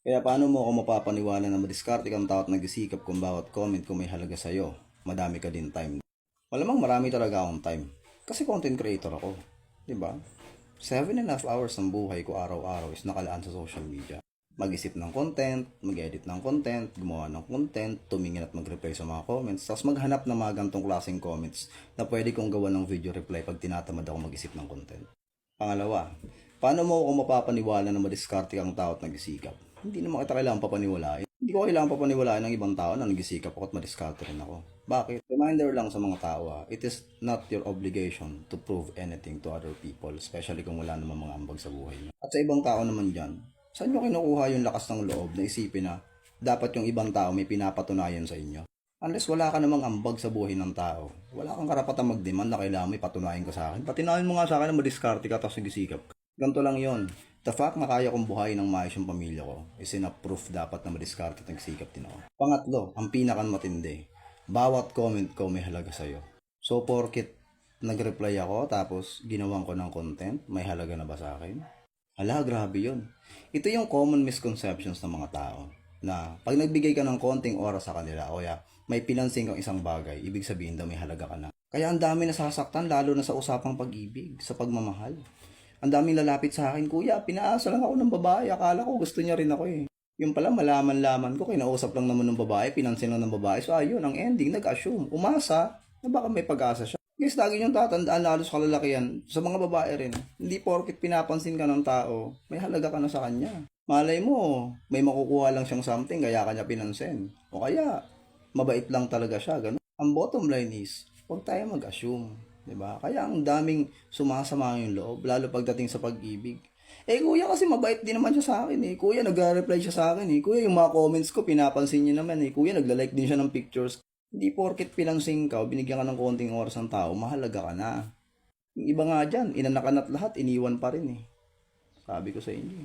Kaya paano mo ako mapapaniwala na madiskarte kang tao at nagsisikap kung bawat comment ko may halaga sa'yo? Madami ka din time. Malamang marami talaga akong time. Kasi content creator ako. 'Di ba? 7.5 hours ng buhay ko araw-araw is nakalaan sa social media. Mag-isip ng content, mag-edit ng content, gumawa ng content, tumingin at mag-reply sa mga comments, tapos maghanap ng mga gantong klaseng comments na pwede kong gawa ng video reply pag tinatamad ako mag-isip ng content. Pangalawa, paano mo ako mapapaniwala na madiskarte kang tao at nagsisikap? Hindi naman kita kailangan papaniwalain. Hindi ko kailangan papaniwalaan ng ibang tao na nagsisikap ako at madiskarte rin ako. Bakit? Reminder lang sa mga tao, it is not your obligation to prove anything to other people, especially kung wala namang mga ambag sa buhay niyo. At sa ibang tao naman dyan, saan nyo kinukuha yung lakas ng loob na isipin na dapat yung ibang tao may pinapatunayan sa inyo? Unless wala ka namang ambag sa buhay ng tao, wala kang karapatang mag-demand na kailangan may patunayan ka sa akin. Patinayan mo nga sa akin na madiskarte ka tapos nagsisikap ka. Ganito lang yon. The fact na kaya kong buhayin ng maayos yung pamilya ko is enough proof dapat na madiskarte at nagsikap din ako. Pangatlo, ang matindi. Bawat comment ko may halaga sa'yo. So porkit nag-reply ako tapos ginawan ko ng content, may halaga na ba sa akin? Hala, grabe yun. Ito yung common misconceptions ng mga tao na pag nagbigay ka ng konting oras sa kanila o kaya may pinansin kang isang bagay, ibig sabihin daw may halaga ka na. Kaya ang dami nasasaktan lalo na sa usapang pag-ibig, sa pagmamahal. Ang daming lalapit sa akin, kuya, pinaasa lang ako ng babae, akala ko gusto niya rin ako eh. Yung pala, malaman-laman ko, kinausap lang naman ng babae, pinansin lang ng babae. So ayun, ang ending, nag-assume, umasa, na baka may pag-asa siya. Guys, lagi niyong tatandaan lalo sa kalalakihan, sa mga babae rin. Hindi porkit pinapansin ka ng tao, may halaga ka na sa kanya. Malay mo, may makukuha lang siyang something, kaya kanya pinansin. O kaya, mabait lang talaga siya, ganun. Ang bottom line is, huwag tayo mag-assume. 'Di ba? Kaya ang daming sumasama yung loob, lalo pagdating sa pag-ibig. Eh kuya kasi mabait din naman siya sa akin eh. Kuya nagre-reply siya sa akin eh. Kuya yung mga comments ko pinapansin niya naman eh. Kuya nagla-like din siya ng pictures. Hindi porket pinansin ka o binigyan ka ng konting oras ng tao, mahalaga ka na. Yung iba nga dyan, inanakan at lahat, iniwan pa rin eh. Sabi ko sa inyo.